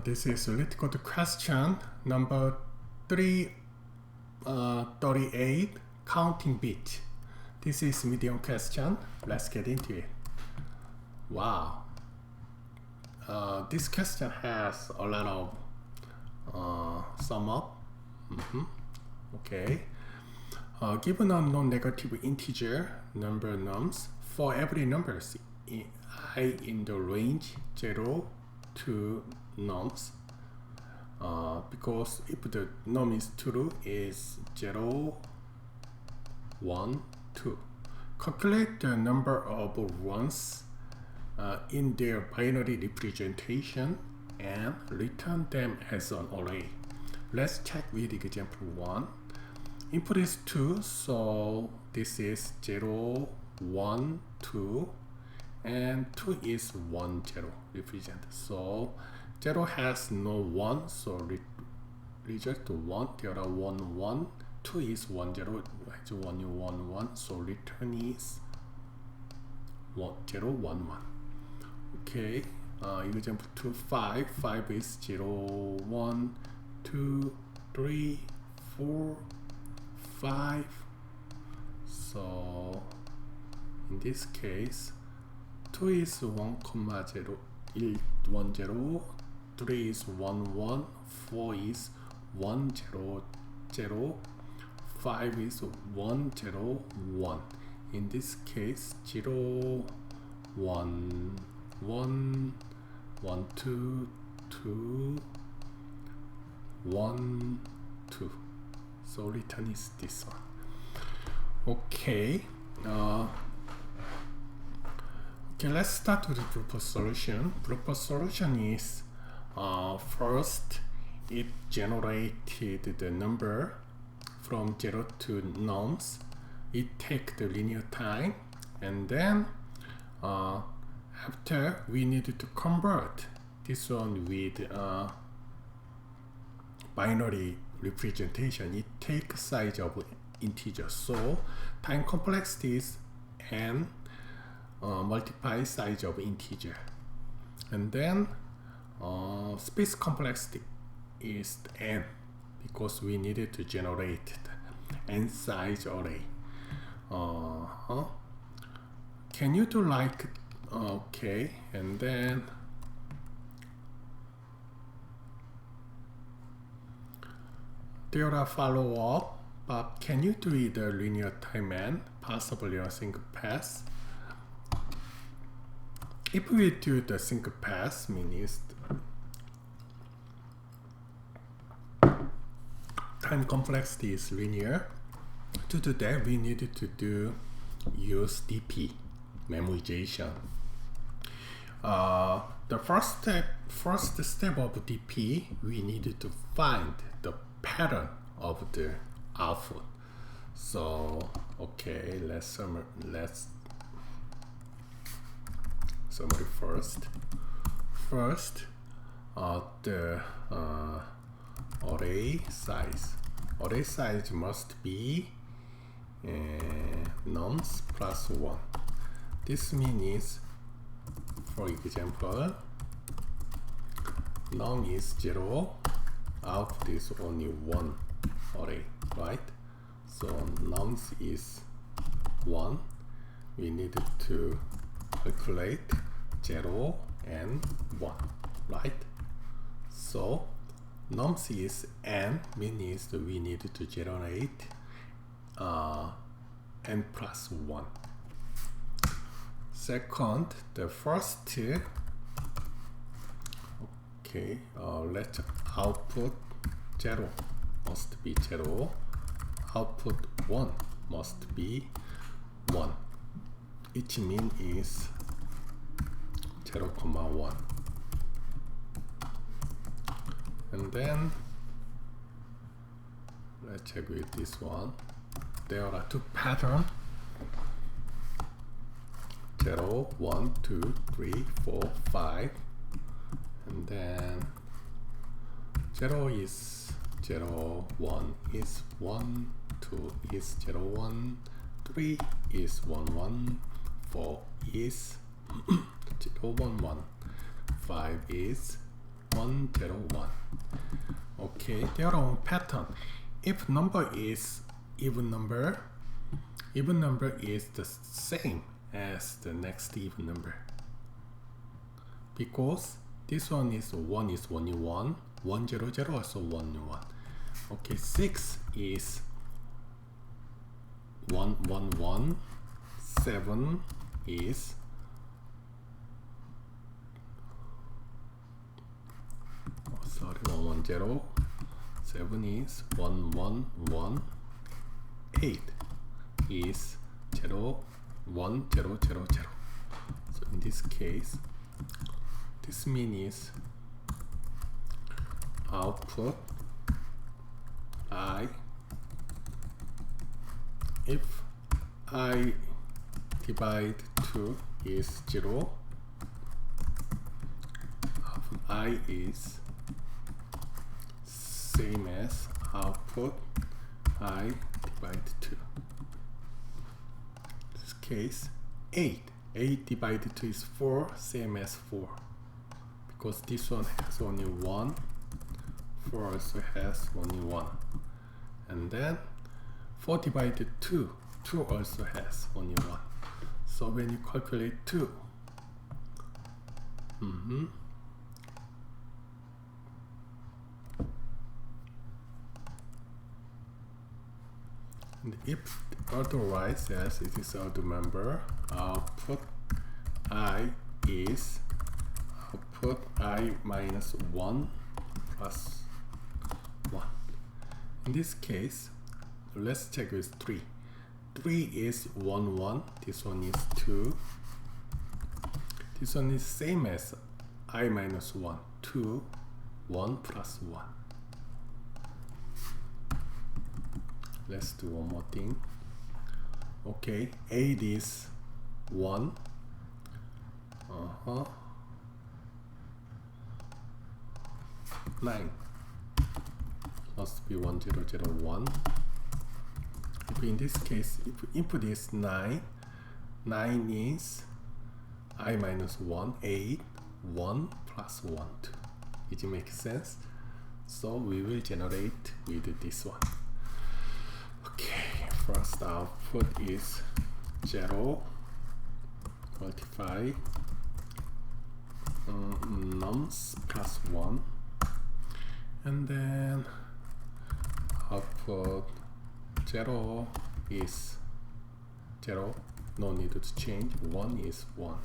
This is let's go to question number 38, counting bit. This is medium question. Let's get into it. Wow. This question has a lot of sum up. Okay. Given a non-negative integer number nums for every numbers I in the range 0 to nums, because if the num is true is 0, 1, 2. Calculate the number of ones in their binary representation and return them as an array. Let's check with example 1. Input is 2, so this is 0, 1, 2, and 2 is 1, 0 represent. So 0 has no 1, so reject 1. There are 1, 1. 2 is 1, 0, has 1, 1, 1. So return is 1, 0, 1, 1. Okay. Example 2, 5. 5 is 0, 1, 2, 3, 4, 5. So in this case 2 is 1, 0, 1, 0, 3 is 1, 1, 4 is 1, 0, 0, 5 is 1, 0, 1. In this case 0, 1, 1, 1, 2, 2, 1, 2. So return is this one. Okay. Okay, let's start with the proposed solution. Proposed solution is first it generated the number from 0 to nums. It takes the linear time, and then after we needed to convert this one with binary representation. It takes size of integer, so time complexity is n multiply size of integer, and then space complexity is n because we needed to generate the n size array. Can you do like okay, and then there are follow-up, but can you do either linear time and possibly a single pass? If we do the single pass, means time complexity is linear. To do that, we needed to use DP, memoization. The first step of DP, we needed to find the pattern of the output. So okay, let's summary first. The array size must be nums plus 1. This means, for example, num is 0, output is only 1 array, right? So nums is 1. We needed to calculate 0 and 1, right? So nums is n, means that we needed to generate n plus 1. Second, the first, okay, let output 0 must be 0, output 1 must be 1. Each mean is 0, 1. And then let's check with this one. There are two patterns: 0, 1, 2, 3, 4, 5, and then 0 is 0, 1 is 1, 2 is 0, 1, 3 is 1, 1, 4 is 0, 1, 1, 5 is 1, 1 0 1. Okay, there are one pattern. If number is even number is the same as the next even number, because this one is 1 is 1 in 1, 1 0 0 also 1 in 1. Okay, 6 is 1 1 1, 7 is 1 1 0, 7 is 1 1 1, 8 is 0 1 0 0 0. So in this case, this means output I, if I divide 2 is 0, output I is same as output I divide 2. In this case, 8 divided 2 is 4, same as 4, because this one has only 1, 4 also has only 1. And then 4 divided 2 also has only 1. So when you calculate 2, and if otherwise, as it is odd number, output I is output I minus 1 plus 1. In this case, let's check with 3. 3 is 1 1, this one is 2. This one is same as I minus 1, 2, 1 plus 1. Let's do one more thing. Okay, 8 is 1. 9 must be 1 0 0 1. If in this case, if input is 9, 9 is I minus 1, 8, 1 plus 1, 2. It makes sense? So we will generate with this one. Okay, first output is 0, multiply nums plus 1, and then output 0 is 0, no need to change, 1 is 1.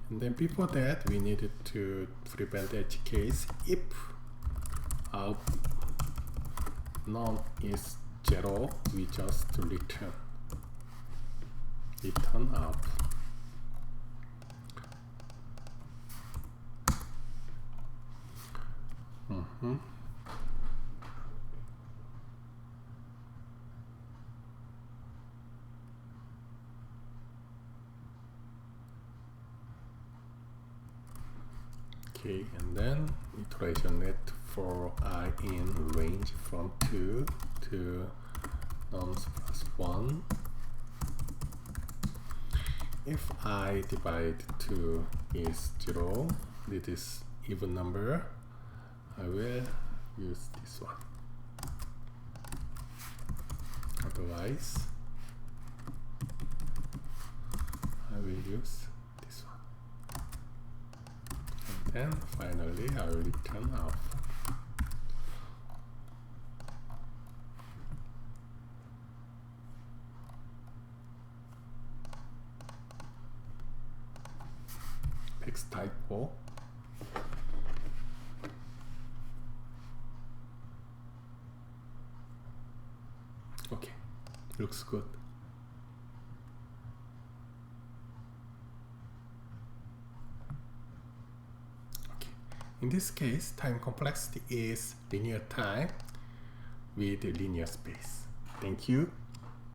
And then before that, we needed to prevent edge case. If num is 0, we just return out. Okay, and then iteration net for I in range from 2 to nums plus 1. If I divide 2 is 0, this is even number, I will use this one. Otherwise, I will use this one. And then finally, I will return out. X typo. Okay, looks good. Okay, in this case, time complexity is linear time with linear space. Thank you.